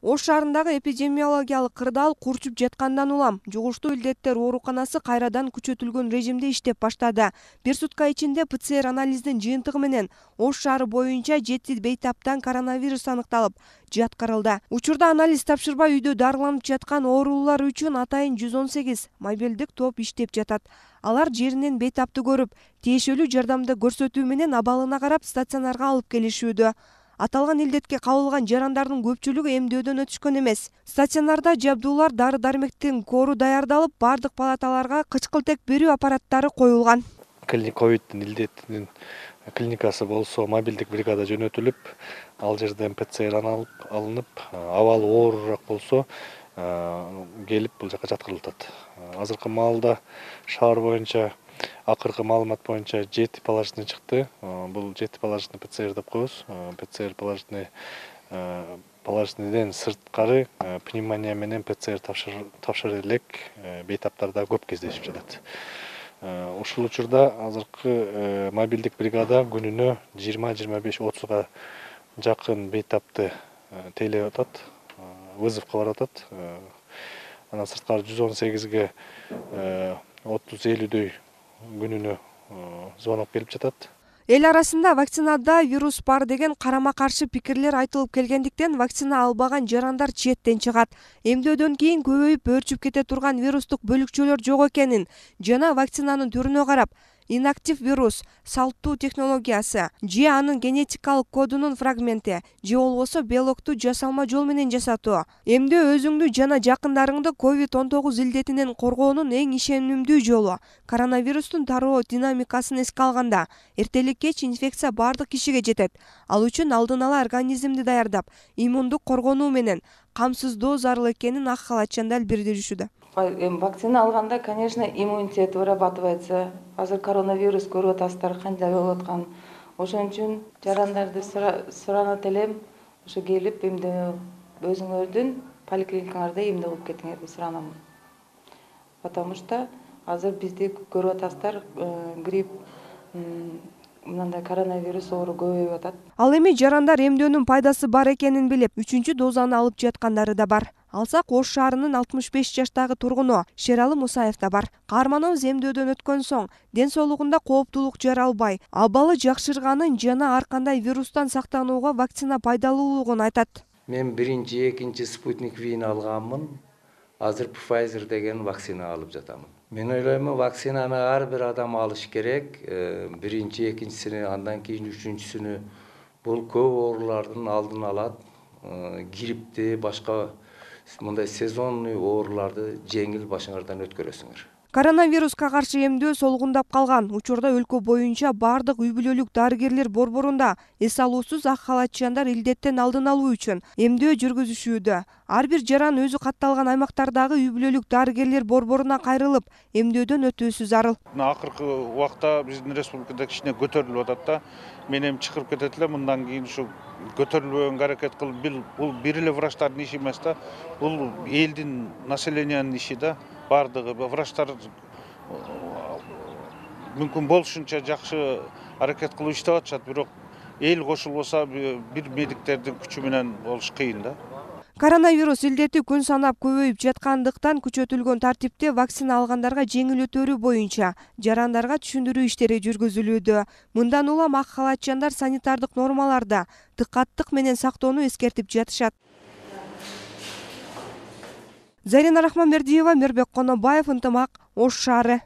Ош шаарындагы эпидемиологиялык кырдаал курчуп жаткандан улам жугуштуу илдеттер ооруканасы кайрадан күчөтүлгөн режимде иштеп баштады. Бир сутка ичинде ПЦР анализдин жыйынтыгы менен Ош шаары боюнча 7 бейтаптан коронавирус аныкталып, жаткырылды. Учурда анализ тапшырбай үйдө дарыланып жаткан оорулар үчүн атайын 118 мобилдик топ иштеп жатат. Алар жеринен бейтапты көрүп, тиешелүү жардамды көрсөтүү менен абалына карап стационарга алып келишүүдө. Аталган илдетке кабылган жарандардын көпчүлүгү эмдөөдөн өтүшкөн эмес. Стационарда жабдуулар, дары-дармектин кору даярдалып, бардык палаталарга кычкылтек берүү аппараттары коюлган. Ковидтин илдетинин клиникасы болсо мобилдик бригада жөнөтүлүп, ал жерден ПЦР алынып, абалы оорураак болсо келип бул жака жаткырылат. Азыркы маалда шаар боюнча акыркы маалымат боюнча 7 положительный чыкты. Бул 7 положительный ПЦР деп коебуз. ПЦР положительныйден сырткары пневмония менен ПЦР тапшырыр элек бейтаптарда көп кездешип жатат. Ушул учурда азыркы мобилдик бригада күнүнө 20-25-30га жакын бейтапты тейлеп атат, вызовко барып атат. Анан сырткары 118ге 30-50дөй күнүнө звонок келип жатат. Эл арасында вакцинада вирус бар деген карама-каршы пикирлер айтылып келгендиктен вакцина албаган жарандар четтен чыгат. Эмдөөдөн кийин көбөйүп өөрчүп кете турган вирустук бөлүкчөлөр жок экенин жана вакцинанын түрүнө карап инактив вирус, салттуу технологиясы, же анын генетикалык кодунун фрагменти, же болбосо белокту жасалма жол менен жасатуу. Эмдөө өзүңдү жана жакындарыңды COVID-19 илдетинен коргоонун эң ишенимдүү жолу. Коронавирустун тароо динамикасын эске алганда, эртелик кеч инфекция бардык кишиге жетет. Ал үчүн алдын ала организмди даярдап, иммундук коргонуу менен камсыздоо зарыл экенин ак халатчандар билдиришүүдө. Вакцина алганда, конечно, иммунитет вырабатывается. Азыр коронавирус көрүп атасыздар кандай болуп аткан. Ошон үчүн жарандарды суранат элем, ошо келип эмдөө өзүңөрдүн поликлиникаңарда эмдөө кылып кетиңер деп суранам. Потому что азыр бизди көрүп атасыздар, грипп, мындай коронавирус оору көбөйүп атат. Ал эми жарандар эмдөөнүн пайдасы бар экенин билип, 3-дозаны алып жаткандары да бар. Алсак, Ош шаарынын 65 жаштагы тургуну Шералы Мусаев да бар. Каарманыбыз эмдөөдөн өткөн соң ден соолугунда кооптулук жаралбай, абалы жакшырганын жана ар кандай вирустан сактанууга вакцина пайдалуулугун айтат. Мен биринчи, экинчи спутник Вини алганмын. Азыр Pfizer деген вакцина алып жатамын. Мен ойлойм, вакцинаны ар бир адам алыш керек. Биринчи, экинчисини, андан кийин үчүнчүсүнү. Бул көп оорулардын алдын алат. Гриппти, башка мындай сезонный ооруларды жеңил башыңардан өткөрөсүңөр. Коронавируска каршы эмдөө солугундап калган. Учурда өлкө боюнча бардык үй бүлөлүк дарыгерлер борборунда эс алуусуз ак халатчандар илдеттен алдын алуу үчүн эмдөө жүргүзүшүүдө. Ар бир жаран өзү катталган аймактардагы үй бүлөлүк дарыгерлер борборуна кайрылып, эмдөөдөн өтүүсү зарыл. Акыркы убакта биздин республикада кичине көтөрүлүп атат да. Мен эми чыгып кетет эле, мындан кийин ушу көтөрүлбөгөнгө аракет кылып, бул бир эле врачтардын иши эмес да. Бул элдин, населениянын иши да. Бардыгы врачтар мүмкүн болушунча жакшы аракет кылып иштеп атышат, бирок эл кошулбосо бир медиктердин күчү менен болуш кыйын да. Коронавирус илдети күн санап көбөйүп жаткандыктан күчөтүлгөн тартипте вакцина алгандарга жеңил өтөрүү боюнча жарандарга түшүндүрүү иштери жүргүзүлүүдө. Мындан улам ак халатчандар санитардык нормаларда дыкаттык менен сактоону эскертип жатышат. Зарина Рахманбердиева, Мирбек Конобаев, Ынтымак, Ош шаары.